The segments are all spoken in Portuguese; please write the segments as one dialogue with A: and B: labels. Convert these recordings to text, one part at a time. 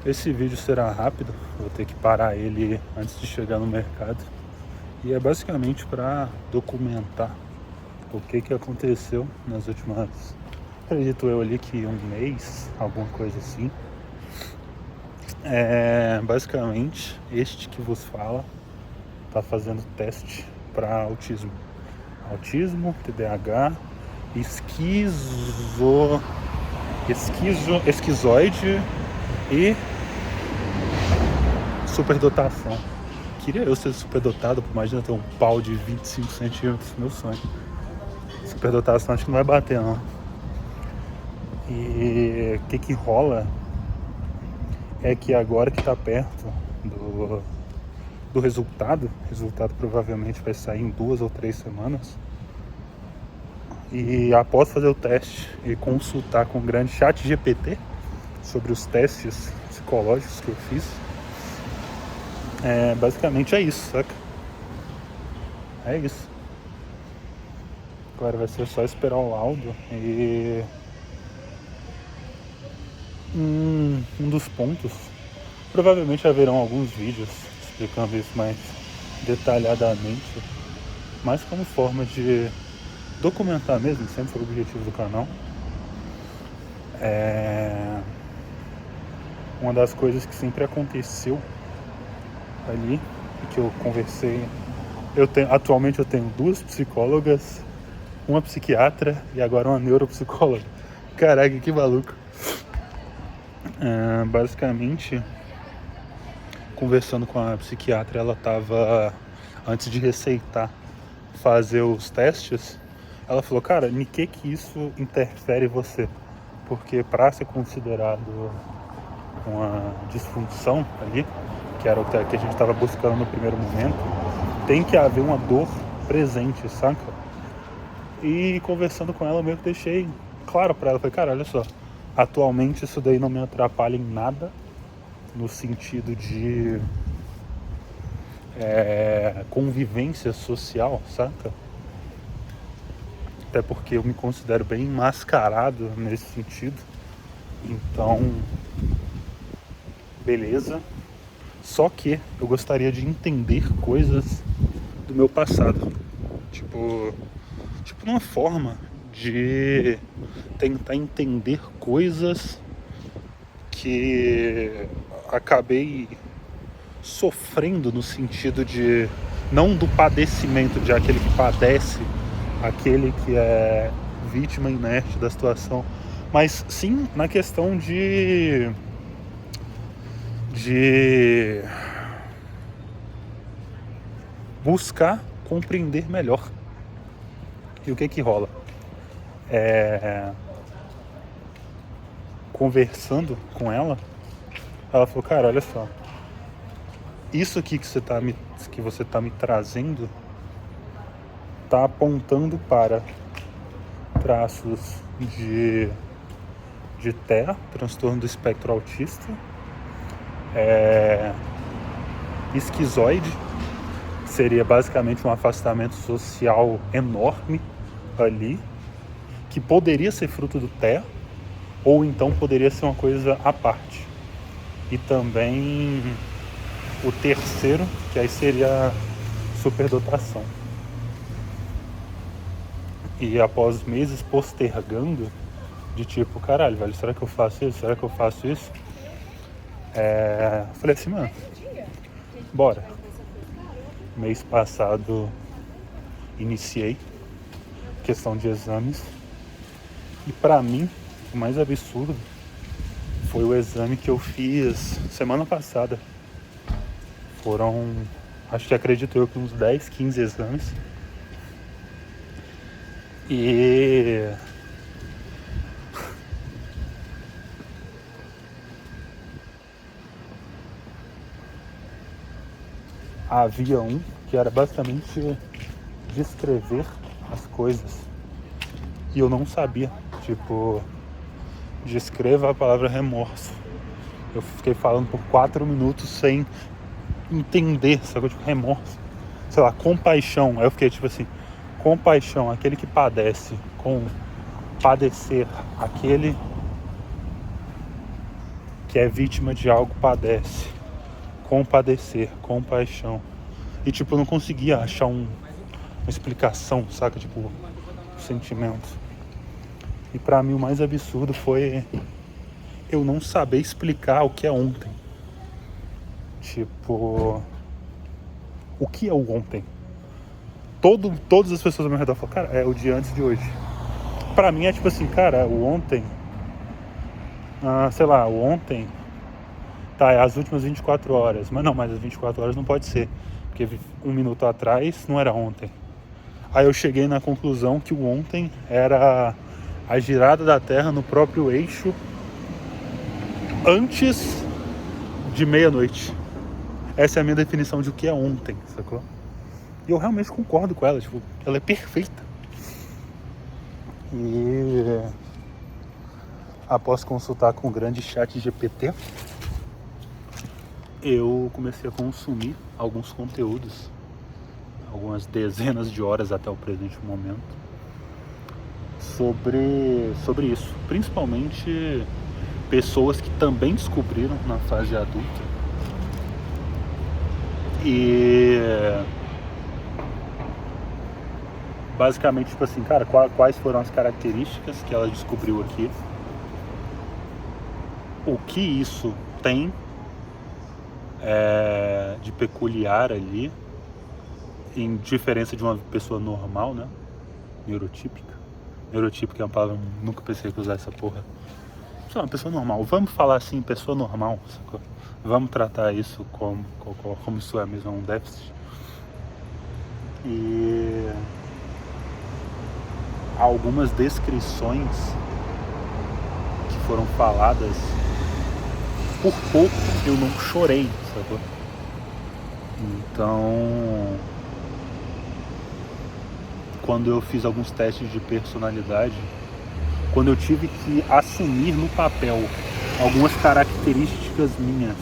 A: Esse vídeo será rápido, vou ter que parar ele antes de chegar no mercado. E é basicamente para documentar o que aconteceu nas últimas, acredito eu ali que um mês, alguma coisa assim. Basicamente, este que vos fala tá fazendo teste para autismo. Autismo, TDAH, esquizoide e superdotação. Queria eu ser superdotado, imagina ter um pau de 25 centímetros, meu sonho. Superdotação acho que não vai bater não. E o que rola é que agora que tá perto do resultado, o resultado provavelmente vai sair em 2 ou 3 semanas. E após fazer o teste e consultar com o grande ChatGPT sobre os testes psicológicos que eu fiz, basicamente é isso, saca? É isso. Agora vai ser só esperar o laudo e um dos pontos, provavelmente haverão alguns vídeos explicando isso mais detalhadamente, mas como forma de documentar mesmo, sempre foi o objetivo do canal. Uma das coisas que sempre aconteceu ali e que eu conversei, atualmente eu tenho 2 psicólogas, uma psiquiatra e agora uma neuropsicóloga. Caraca, que maluco. Basicamente, conversando com a psiquiatra, ela tava, antes de receitar fazer os testes, ela falou, cara, em que isso interfere em você? Porque para ser considerado uma disfunção ali, que era o que a gente estava buscando no primeiro momento, tem que haver uma dor presente, saca? E conversando com ela, eu meio que deixei claro para ela, falei, cara, olha só, atualmente isso daí não me atrapalha em nada, no sentido de convivência social, saca? Até porque eu me considero bem mascarado nesse sentido. Então, beleza. Só que eu gostaria de entender coisas do meu passado. Tipo uma forma de tentar entender coisas que acabei sofrendo, no sentido de, não do padecimento de aquele que padece, aquele que é vítima inerte da situação, mas sim na questão de buscar compreender melhor. E o que rola? Conversando com ela, ela falou, cara, olha só, isso aqui que você tá me trazendo tá apontando para traços de TEA, transtorno do espectro autista, esquizoide, seria basicamente um afastamento social enorme ali, que poderia ser fruto do TEA, ou então poderia ser uma coisa à parte. E também o terceiro, que aí seria a superdotação. E após meses postergando, de tipo, caralho, velho, será que eu faço isso? Será que eu faço isso? Falei assim, mano, bora. Mês passado iniciei questão de exames. E pra mim, o mais absurdo foi o exame que eu fiz semana passada. Foram, acho que acredito eu, que uns 10, 15 exames. E havia um que era basicamente descrever as coisas. E eu não sabia, tipo, descreva a palavra remorso. Eu fiquei falando por 4 minutos sem entender, sabe? Tipo, remorso. Sei lá, compaixão. Aí eu fiquei tipo assim, compaixão, aquele que padece, com padecer, aquele que é vítima de algo padece. Compadecer, compaixão. E tipo, eu não conseguia achar uma explicação, saca? Tipo, sentimento. E pra mim o mais absurdo foi eu não saber explicar o que é ontem. Tipo, o que é o ontem? Todas as pessoas ao meu redor falam, cara, é o dia antes de hoje. Pra mim é tipo assim, cara, o ontem, sei lá, o ontem tá, é as últimas 24 horas. Mas não, mas as 24 horas não pode ser, porque um minuto atrás não era ontem. Aí eu cheguei na conclusão que o ontem era a girada da Terra no próprio eixo antes de meia-noite. Essa é a minha definição de o que é ontem, sacou? E eu realmente concordo com ela, tipo, ela é perfeita. E após consultar com o grande chat GPT, eu comecei a consumir alguns conteúdos, algumas dezenas de horas até o presente momento, sobre isso. Principalmente pessoas que também descobriram na fase adulta. E basicamente, tipo assim, cara, quais foram as características que ela descobriu aqui, o que isso tem de peculiar ali, em diferença de uma pessoa normal, né? Neurotípica é uma palavra, nunca pensei que usar essa porra. Só uma pessoa normal, vamos falar assim, pessoa normal, sacou? Vamos tratar isso como isso é mesmo um déficit. E algumas descrições que foram faladas, por pouco eu não chorei, sacou? Então, quando eu fiz alguns testes de personalidade, quando eu tive que assumir no papel algumas características minhas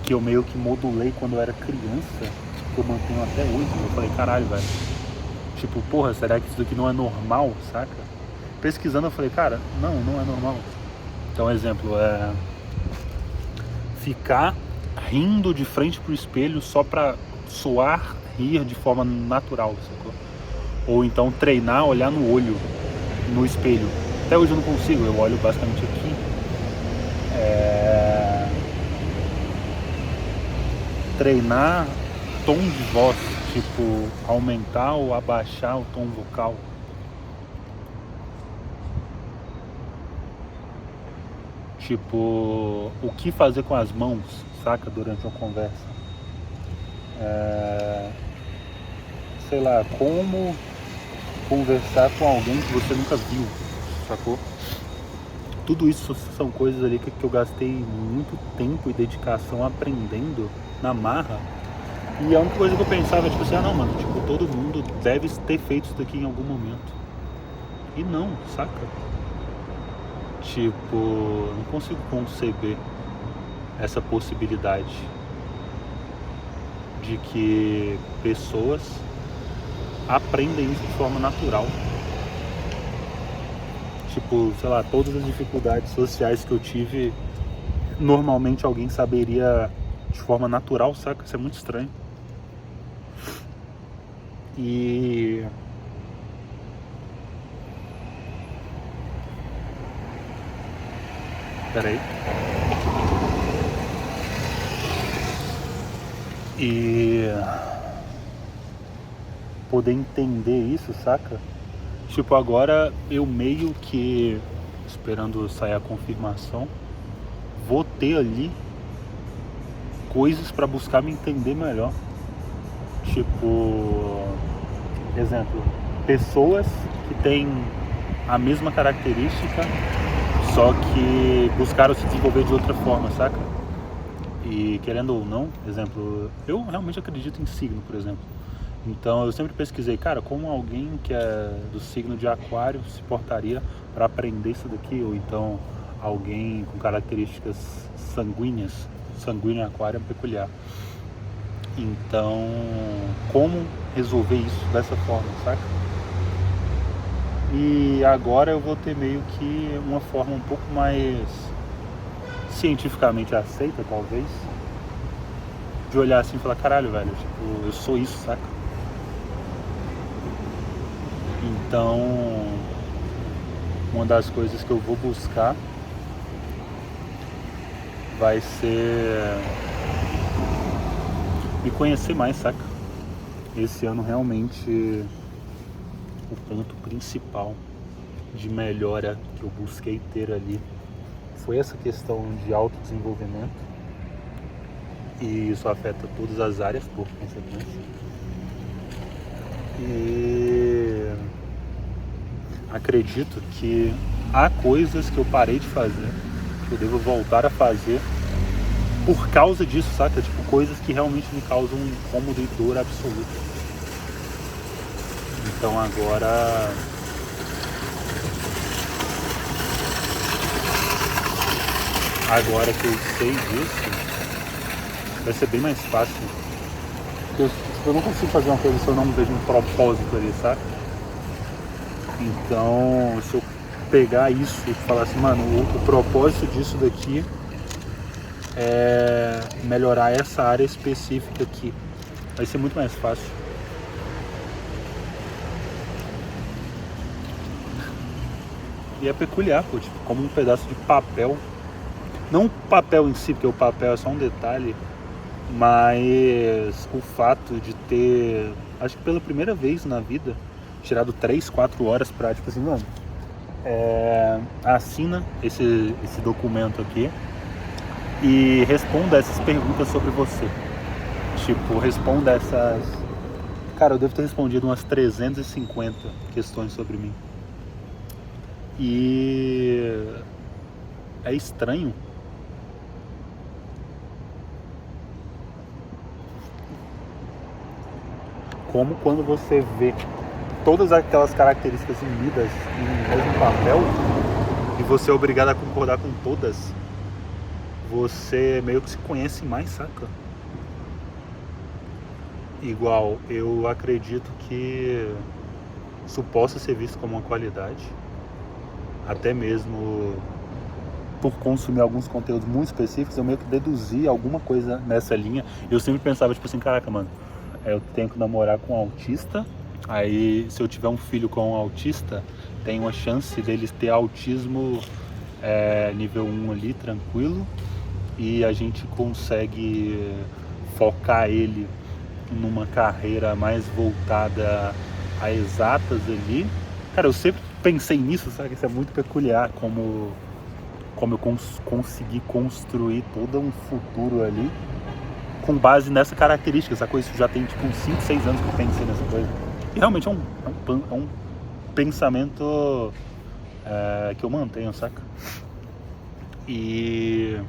A: que eu meio que modulei quando eu era criança, que eu mantenho até hoje, eu falei, caralho, velho, tipo, porra, será que isso daqui não é normal, saca? Pesquisando eu falei, cara, não é normal. Então, exemplo, ficar rindo de frente pro espelho só pra soar rir de forma natural, sacou? Ou então treinar, olhar no olho, no espelho. Até hoje eu não consigo, eu olho basicamente aqui. Treinar tom de voz, tipo, aumentar ou abaixar o tom vocal. Tipo, o que fazer com as mãos, saca, durante uma conversa. Sei lá, como conversar com alguém que você nunca viu, sacou? Tudo isso são coisas ali que eu gastei muito tempo e dedicação aprendendo na marra. E a única coisa que eu pensava é tipo assim, não, mano, tipo, todo mundo deve ter feito isso daqui em algum momento. E não, saca? Tipo, não consigo conceber essa possibilidade de que pessoas aprendem isso de forma natural. Tipo, sei lá, todas as dificuldades sociais que eu tive, normalmente alguém saberia de forma natural, saca? Isso é muito estranho. E peraí. E poder entender isso, saca? Tipo, agora eu meio que, esperando sair a confirmação, vou ter ali coisas pra buscar me entender melhor. Tipo, exemplo, pessoas que têm a mesma característica, só que buscaram se desenvolver de outra forma, saca? E querendo ou não, exemplo, eu realmente acredito em signo, por exemplo. Então eu sempre pesquisei, cara, como alguém que é do signo de Aquário se portaria para aprender isso daqui, ou então alguém com características sanguíneas, sanguíneo Aquário é peculiar. Então, como resolver isso dessa forma, saca? E agora eu vou ter meio que uma forma um pouco mais cientificamente aceita, talvez, de olhar assim e falar, caralho, velho, tipo, eu sou isso, saca? Então, uma das coisas que eu vou buscar vai ser me conhecer mais, saca? Esse ano realmente o ponto principal de melhora que eu busquei ter ali foi essa questão de autodesenvolvimento, e isso afeta todas as áreas por consequência. E acredito que há coisas que eu parei de fazer, que eu devo voltar a fazer por causa disso, saca? Tipo, coisas que realmente me causam um incômodo e dor absoluta. Então agora que eu sei disso, vai ser bem mais fácil. Porque eu não consigo fazer uma coisa se eu não vejo um propósito ali, sabe? Então, se eu pegar isso e falar assim, mano, o propósito disso daqui é melhorar essa área específica aqui, vai ser muito mais fácil. E é peculiar, pô, tipo, como um pedaço de papel. Não o papel em si, porque o papel é só um detalhe, mas o fato de ter, acho que pela primeira vez na vida, tirado 3, 4 horas pra, tipo assim, mano, assina esse documento aqui e responda essas perguntas sobre você. Tipo, responda essas... Cara, eu devo ter respondido umas 350 questões sobre mim. E é estranho como quando você vê todas aquelas características unidas em um mesmo papel e você é obrigado a concordar com todas, você meio que se conhece mais, saca? Igual, eu acredito que isso possa ser visto como uma qualidade, até mesmo por consumir alguns conteúdos muito específicos, eu meio que deduzi alguma coisa nessa linha. Eu sempre pensava, tipo assim, caraca, mano, eu tenho que namorar com um autista, aí se eu tiver um filho com um autista, tem uma chance deles ter autismo nível 1 ali, tranquilo, e a gente consegue focar ele numa carreira mais voltada a exatas ali. Cara, eu sempre pensei nisso, sabe? Isso é muito peculiar, como eu consegui construir todo um futuro ali com base nessa característica, essa coisa. Isso já tem tipo uns 5, 6 anos que eu pensei nessa coisa. E realmente é um pensamento que eu mantenho, saca? E...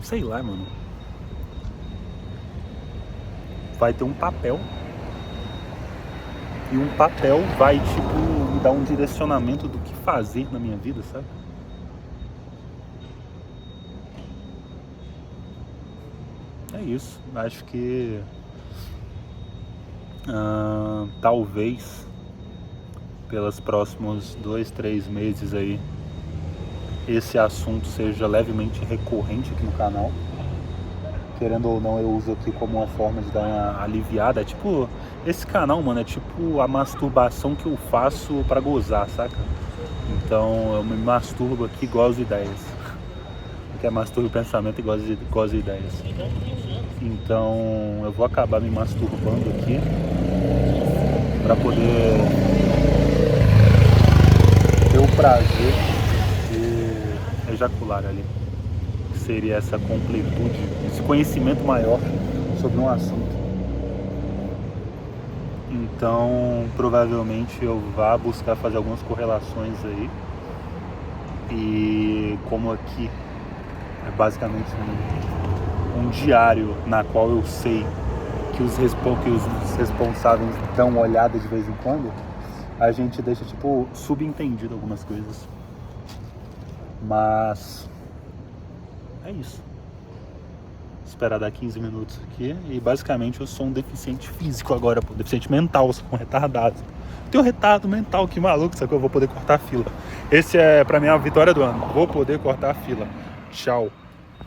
A: sei lá, mano. Vai ter um papel. E um papel vai, tipo, me dar um direcionamento do que fazer na minha vida, sabe? É isso. Acho que talvez pelos próximos 2, 3 meses aí esse assunto seja levemente recorrente aqui no canal. Querendo ou não, eu uso aqui como uma forma de dar uma aliviada. É tipo, esse canal, mano, é tipo a masturbação que eu faço pra gozar, saca? Então eu me masturbo aqui e gozo ideias. Porque é masturbo o pensamento e gozo ideias. Então eu vou acabar me masturbando aqui pra poder ter o prazer de ejacular ali. Seria essa completude, esse conhecimento maior sobre um assunto. Então, provavelmente eu vá buscar fazer algumas correlações aí. E como aqui é basicamente um diário na qual eu sei que os responsáveis dão uma olhada de vez em quando, a gente deixa tipo subentendido algumas coisas. Mas é isso. Esperar dar 15 minutos aqui. E basicamente eu sou um deficiente físico agora, pô. Deficiente mental, sou um retardado. Tenho um retardo mental, que maluco, sacou? Eu vou poder cortar a fila. Esse é pra mim a vitória do ano. Vou poder cortar a fila. Tchau.